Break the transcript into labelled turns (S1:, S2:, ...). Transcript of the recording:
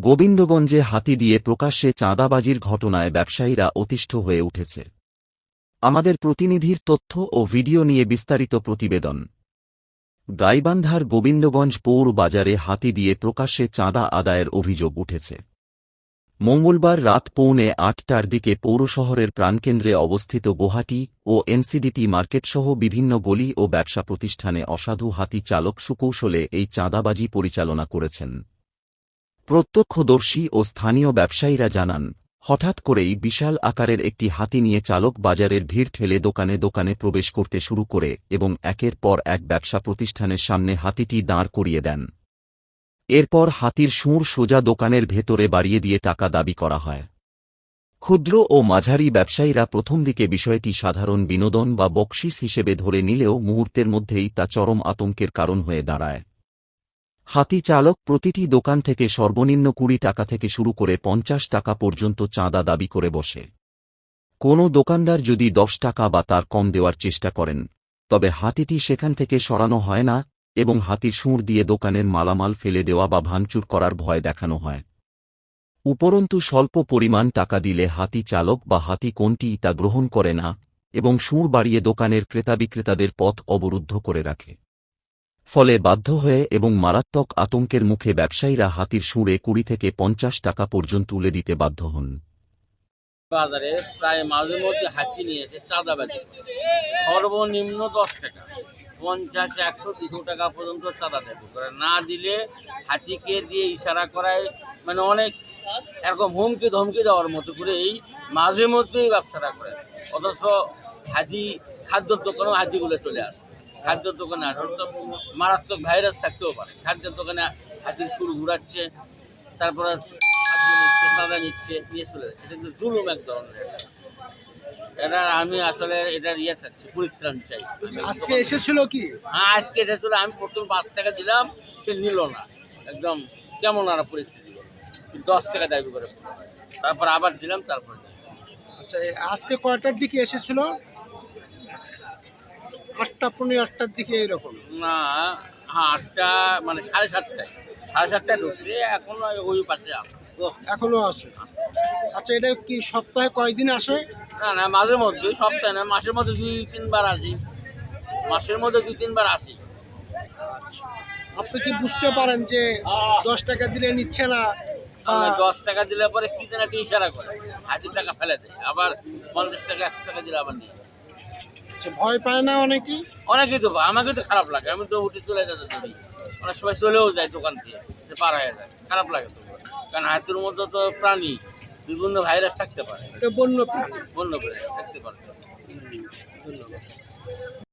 S1: গোবিন্দগঞ্জে হাতি দিয়ে প্রকাশ্যে চাঁদাবাজির ঘটনায় ব্যবসায়ীরা অতিষ্ঠ হয়ে উঠেছে। আমাদের প্রতিনিধির তথ্য ও ভিডিও নিয়ে বিস্তারিত প্রতিবেদন। গাইবান্ধার গোবিন্দগঞ্জ পৌর বাজারে হাতি দিয়ে প্রকাশ্যে চাঁদা আদায়ের অভিযোগ উঠেছে। মঙ্গলবার রাত 8:45টার দিকে পৌর শহরের প্রাণকেন্দ্রে অবস্থিত গুয়াহাটি ও এনসিডিপি মার্কেটসহ বিভিন্ন গলি ও ব্যবসা প্রতিষ্ঠানে অসাধু হাতি চালক সুকৌশলে এই চাঁদাবাজি পরিচালনা করেছেন। প্রত্যক্ষদর্শী ও স্থানীয় ব্যবসায়ীরা জানান, হঠাৎ করেই বিশাল আকারের একটি হাতি নিয়ে চালক বাজারের ভিড় ঠেলে দোকানে দোকানে প্রবেশ করতে শুরু করে এবং একের পর এক ব্যবসা প্রতিষ্ঠানের সামনে হাতিটি দাঁড় করিয়ে দেন। এরপর হাতির শুঁড় সোজা দোকানের ভেতরে বাড়িয়ে দিয়ে টাকা দাবি করা হয়। ক্ষুদ্র ও মাঝারি ব্যবসায়ীরা প্রথম দিকে বিষয়টি সাধারণ বিনোদন বা বকশিস হিসেবে ধরে নিলেও মুহূর্তের মধ্যেই তা চরম আতঙ্কের কারণ হয়ে দাঁড়ায়। হাতি চালক প্রতিটি দোকান থেকে সর্বনিম্ন 20 টাকা থেকে শুরু করে 50 টাকা পর্যন্ত চাঁদা দাবি করে বসে। কোনো দোকানদার যদি 10 টাকা বা তার কম দেওয়ার চেষ্টা করেন, তবে হাতিটি সেখান থেকে সরানো হয় না এবং হাতির শুঁড় দিয়ে দোকানের মালামাল ফেলে দেওয়া বা ভাঙচুর করার ভয় দেখানো হয়। উপরন্তু স্বল্প পরিমাণ টাকা দিলে হাতি চালক বা হাতি কোনটিই তা গ্রহণ করে না এবং শুঁড় বাড়িয়ে দোকানের ক্রেতা-বিক্রেতাদের পথ অবরুদ্ধ করে রাখে। ফলে বাধ্য হয়ে এবং মারাত্মক আতঙ্কের মুখে ব্যবসায়ীরা হাতির শুঁড়ে 20 থেকে 50 টাকা পর্যন্ত তুলে দিতে বাধ্য হন।
S2: বাজারে প্রায় মাঝে মধ্যে হাতি নিয়ে এসে চাঁদাবাজি, সর্বনিম্ন 10 টাকা, 50, 100, 200 টাকা পর্যন্ত চাঁদা দেবে করে, না দিলে হাতিকে দিয়ে ইশারা করায়, মানে অনেক এরকম হুমকি ধমকি দেওয়ার মতো করে এই মাঝে মধ্যেই ব্যবসাটা করে। অথচ হাতি খাদ্যর দোকানেও হাতিগুলো চলে আসে, খাদ্যের দোকানে আসে, মারাত্মক ভাইরাস থাকতেও পারে। খাদ্যের দোকানে হাতির শুরু ঘুরাচ্ছে, তারপরে খাদ্য নিচ্ছে, চাঁদা নিচ্ছে, নিয়ে চলে যাচ্ছে। এটা কিন্তু জুলুম এক ধরনের। এটা আমি আসলে এটার চাচ্ছি, পরিত্রাণ চাই।
S3: আজকে এসেছিল কি?
S2: হ্যাঁ, আজকে এটা ছিল। আমি প্রথম 5 টাকা দিলাম, সে নিল না, একদম কেমন আর পরিস্থিতি, 10 টাকা দাবি করে। তারপর আবার দিলাম, তারপর।
S3: আচ্ছা, আজকে কয়টার দিকে এসেছিল? 8টা, 8:15টার দিকে এরকম?
S2: না, হ্যাঁ 8টা, মানে 7:30টায়, 7:30টায় ঢুকছে, এখন ওই পাশে
S3: এখনো আসে? আচ্ছা, এটা কি সপ্তাহে কয়দিন আসে?
S2: না না, মাঝে মধ্যে, সপ্তাহে না, মাসের মধ্যে 2-3 বার আসি, মাসের মধ্যে 2-3 বার আসি।
S3: আপনি কি বুঝতে পারেন যে 10 টাকা দিলে নিচ্ছে না?
S2: 10 টাকা দিলে পরে কি যেন একটা ইশারা করে, হাতির টাকা ফেলে দেয়, আবার 50 টাকা 100 টাকা দিলে আবার নিয়ে।
S3: ভয় পায় না অনেকেই?
S2: অনেকেই তো, আমাকে তো খারাপ লাগে, আমি তো উঠে চলে যেতে চাই, অনেক সময় চলেও যায় দোকান থেকে, পার হয়ে যায়, খারাপ লাগে তো। কারণ হাতির মধ্যে তো প্রাণী, বিভিন্ন ভাইরাস থাকতে পারে,
S3: এটা বন্য প্রাণী,
S2: বন্য প্রাণী থাকতে পারে।
S3: ধন্যবাদ।